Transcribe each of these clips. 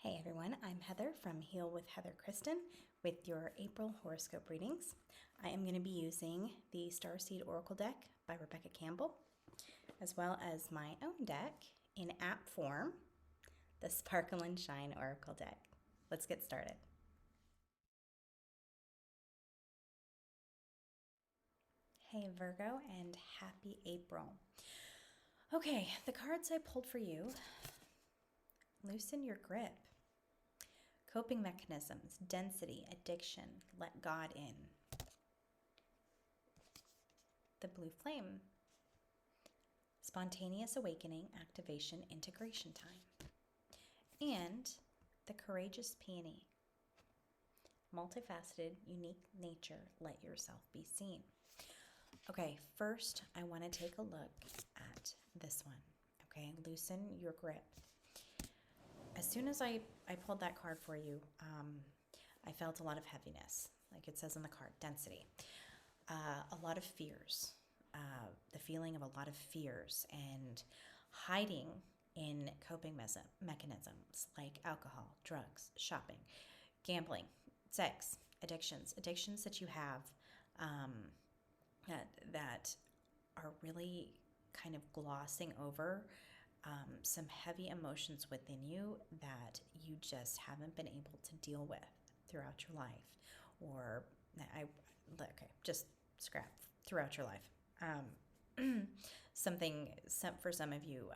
Hey everyone, I'm Heather from Heal with Heather Kristen with your April horoscope readings. I am going to be using the Starseed Oracle deck by Rebecca Campbell, as well as my own deck in app form, the Sparkle and Shine Oracle deck. Let's get started. Hey Virgo, and happy April. Okay, the cards I pulled for you: loosen your grip, coping mechanisms, density, addiction, let God in. The blue flame, spontaneous awakening, activation, integration time. And the courageous peony, multifaceted, unique nature, let yourself be seen. Okay, first I want to take a look at this one. Okay, loosen your grip. As soon as I pulled that card for you, I felt a lot of heaviness, like it says on the card, density, a lot of fears, the feeling of a lot of fears and hiding in coping mechanisms like alcohol, drugs, shopping, gambling, sex, addictions that you have that are really kind of glossing over some heavy emotions within you that you just haven't been able to deal with throughout your life, or just scrap throughout your life. For some of you,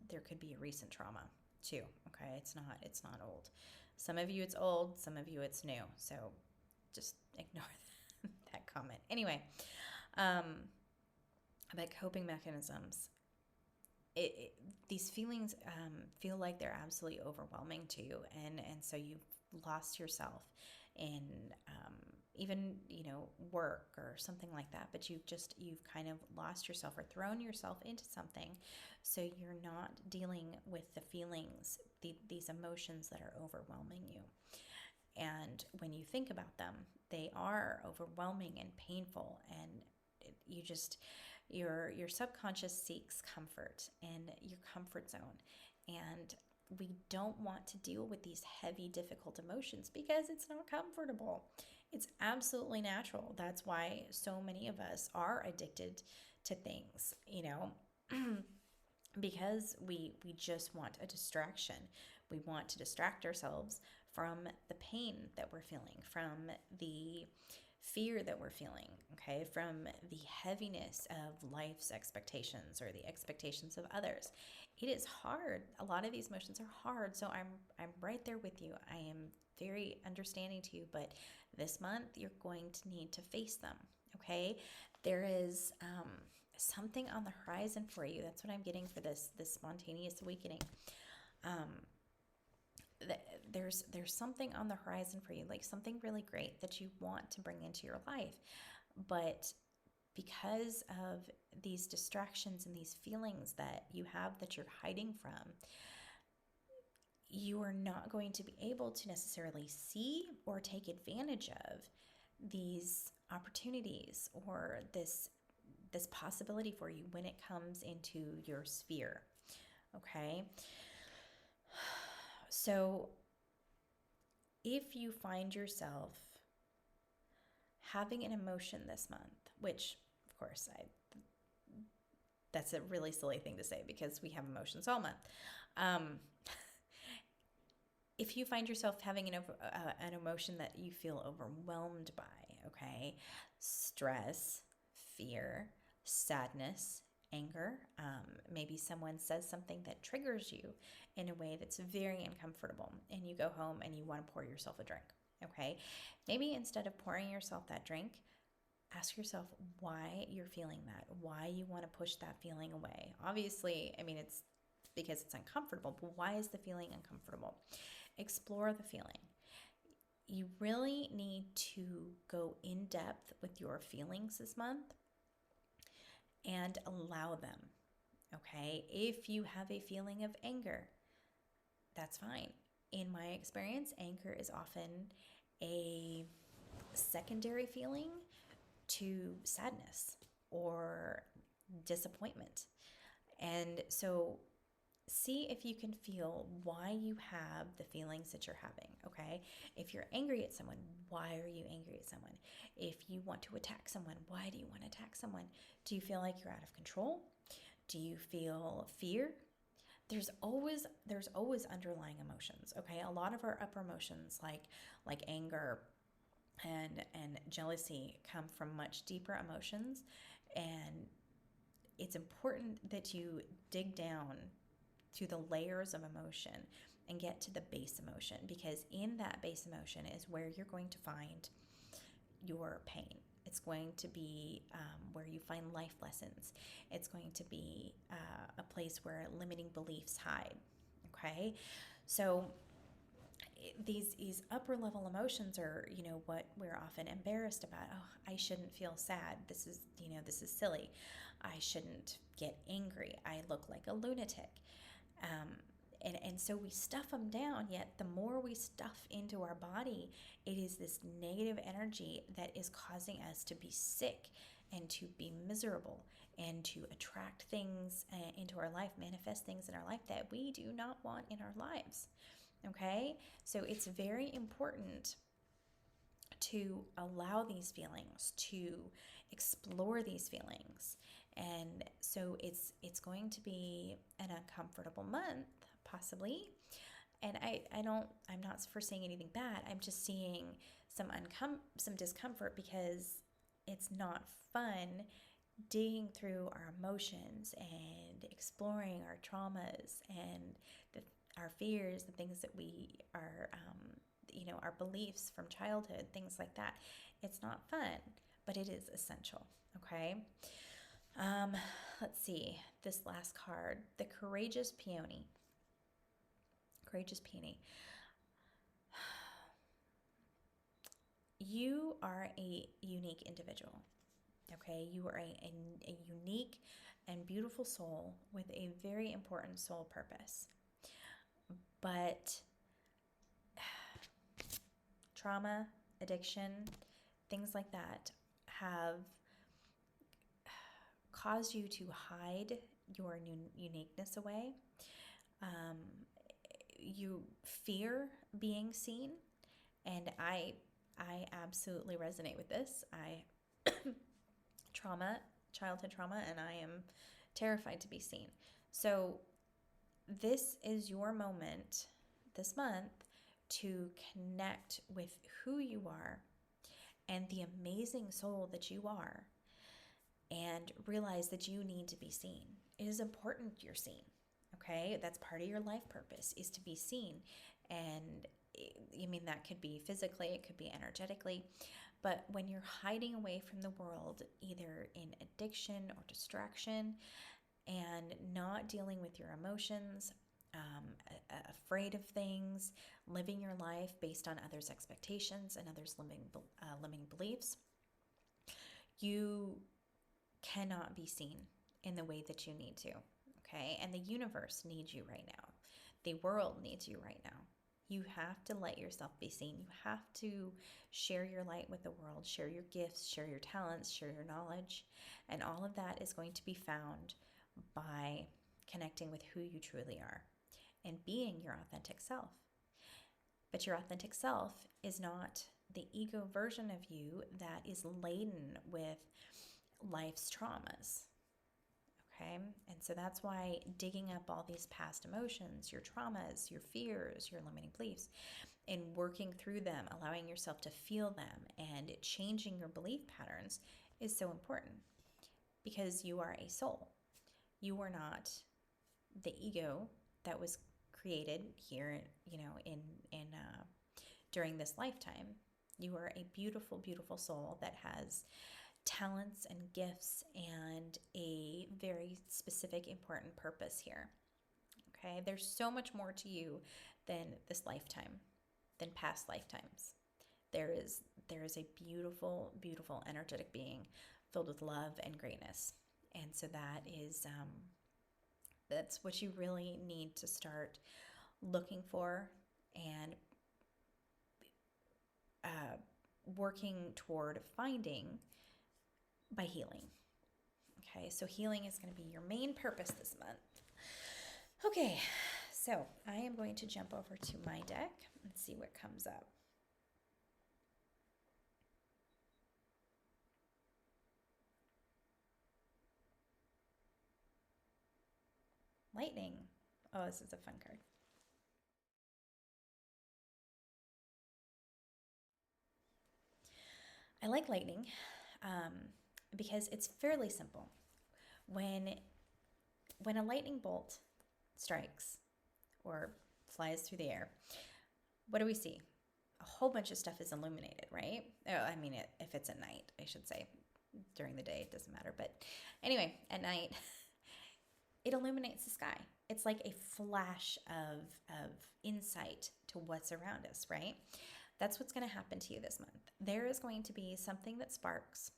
there could be a recent trauma too. Okay, it's not old. Some of you it's old, some of you it's new. So just ignore that comment. Anyway, about coping mechanisms. These feelings feel like they're absolutely overwhelming to you, and so you've lost yourself in even work or something like that, but you've kind of lost yourself or thrown yourself into something, so you're not dealing with the feelings, these emotions that are overwhelming you. And when you think about them, they are overwhelming and painful, and your subconscious seeks comfort in your comfort zone. And we don't want to deal with these heavy, difficult emotions because it's not comfortable. It's absolutely natural. That's why so many of us are addicted to things, because we just want a distraction. We want to distract ourselves from the pain that we're feeling, from the fear that we're feeling, okay, from the heaviness of life's expectations or the expectations of others. It is hard. A lot of these emotions are hard, so I'm right there with you. I am very understanding to you, but this month you're going to need to face them, okay? There is something on the horizon for you. That's what I'm getting for this spontaneous awakening. There's something on the horizon for you, like something really great that you want to bring into your life, but because of these distractions and these feelings that you have that you're hiding from, you are not going to be able to necessarily see or take advantage of these opportunities or this possibility for you when it comes into your sphere, okay? So if you find yourself having an emotion this month, which of course that's a really silly thing to say because we have emotions all month. If you find yourself having an emotion that you feel overwhelmed by, okay, stress, fear, sadness, anger, maybe someone says something that triggers you in a way that's very uncomfortable, and you go home and you want to pour yourself a drink, okay? Maybe instead of pouring yourself that drink, ask yourself why you're feeling that, why you want to push that feeling away. Obviously, it's because it's uncomfortable, but why is the feeling uncomfortable? Explore the feeling. You really need to go in depth with your feelings this month and allow them, okay? If you have a feeling of anger, that's fine. In my experience, anger is often a secondary feeling to sadness or disappointment. And so see if you can feel why you have the feelings that you're having, okay? If you're angry at someone, why are you angry at someone? If you want to attack someone, why do you want to attack someone? Do you feel like you're out of control? Do you feel fear? There's always underlying emotions, okay? A lot of our upper emotions like anger and jealousy come from much deeper emotions, and it's important that you dig down to the layers of emotion and get to the base emotion, because in that base emotion is where you're going to find your pain. It's going to be where you find life lessons. It's going to be a place where limiting beliefs hide. Okay, so these upper level emotions are, what we're often embarrassed about. Oh, I shouldn't feel sad. This is silly. I shouldn't get angry. I look like a lunatic. Um, and so we stuff them down, yet the more we stuff into our body, it is this negative energy that is causing us to be sick and to be miserable and to attract things into our life, manifest things in our life that we do not want in our lives. Okay? So it's very important to allow these feelings, to explore these feelings. And so it's going to be an uncomfortable month, possibly. And I'm not foreseeing anything bad. I'm just seeing some discomfort, because it's not fun digging through our emotions and exploring our traumas and our fears, the things that we are, our beliefs from childhood, things like that. It's not fun, but it is essential. Okay. Um, let's see this last card, the Courageous Peony. Courageous Peony. You are a unique individual. Okay, you are a unique and beautiful soul with a very important soul purpose. But trauma, addiction, things like that have caused you to hide your uniqueness away. You fear being seen, and I absolutely resonate with this. I childhood trauma, and I am terrified to be seen. So this is your moment this month to connect with who you are and the amazing soul that you are, and realize that you need to be seen. It is important you're seen. Okay, that's part of your life purpose, is to be seen. And that could be physically, it could be energetically. But when you're hiding away from the world, either in addiction or distraction, and not dealing with your emotions, afraid of things, living your life based on others' expectations and others' limiting beliefs, you cannot be seen in the way that you need to. Okay, and the universe needs you right now. The world needs you right now. You have to let yourself be seen. You have to share your light with the world, share your gifts, share your talents, share your knowledge. And all of that is going to be found by connecting with who you truly are and being your authentic self. But your authentic self is not the ego version of you that is laden with life's traumas. Okay, and so that's why digging up all these past emotions, your traumas, your fears, your limiting beliefs, and working through them, allowing yourself to feel them and changing your belief patterns is so important, because you are a soul. You are not the ego that was created here, during this lifetime. You are a beautiful, beautiful soul that has talents and gifts and a very specific, important purpose here. Okay, there's so much more to you than this lifetime, than past lifetimes. There is a beautiful, beautiful, energetic being filled with love and greatness, and so that's what you really need to start looking for and working toward finding by healing. Okay, so healing is going to be your main purpose this month. Okay, so I am going to jump over to my deck and see what comes up. Lightning. Oh, this is a fun card. I like lightning because it's fairly simple. When a lightning bolt strikes or flies through the air, what do we see? A whole bunch of stuff is illuminated, right? Oh, I mean, if it's at night, I should say. During the day, it doesn't matter. But anyway, at night, it illuminates the sky. It's like a flash of insight to what's around us, right? That's what's going to happen to you this month. There is going to be something that sparks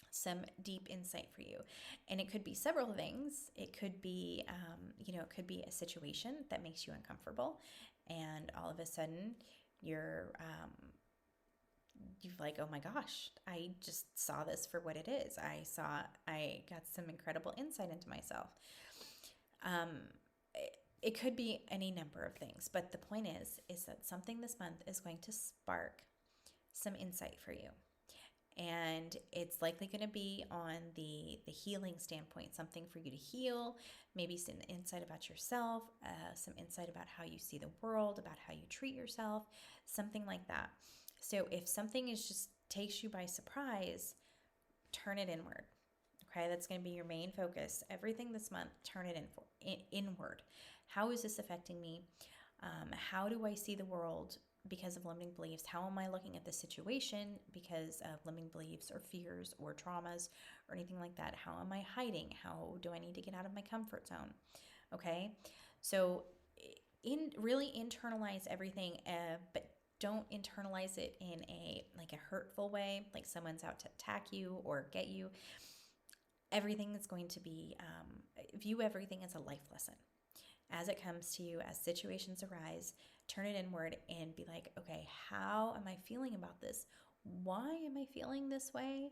some deep insight for you, and it could be several things. It could be it could be a situation that makes you uncomfortable, and all of a sudden you're like, oh my gosh, I just saw this for what it is. I got some incredible insight into myself. um, it could be any number of things, but the point is that something this month is going to spark some insight for you, and it's likely going to be on the healing standpoint, something for you to heal, maybe some insight about yourself, some insight about how you see the world, about how you treat yourself, something like that. So if something is just takes you by surprise, turn it inward. Okay, that's going to be your main focus. Everything this month, turn it inward. How is this affecting me? How do I see the world because of limiting beliefs? How am I looking at the situation because of limiting beliefs or fears or traumas or anything like that? How am I hiding? How do I need to get out of my comfort zone? Okay, so really internalize everything, but don't internalize it in a hurtful way, like someone's out to attack you or get you. Everything is going to be view everything as a life lesson. As it comes to you, as situations arise, turn it inward and be like, okay, how am I feeling about this? Why am I feeling this way?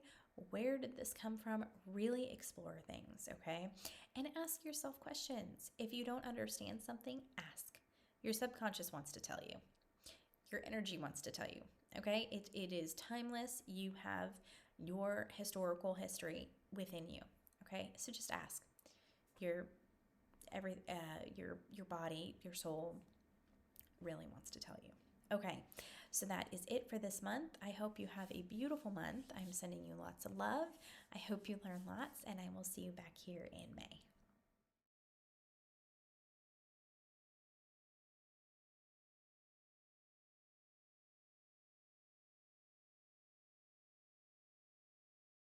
Where did this come from? Really explore things, okay? And ask yourself questions. If you don't understand something, ask. Your subconscious wants to tell you. Your energy wants to tell you, okay? It is timeless. You have your historical history within you, okay? So just ask. Your body, your soul really wants to tell you. Okay, so that is it for this month. I hope you have a beautiful month. I'm sending you lots of love. I hope you learn lots, and I will see you back here in May.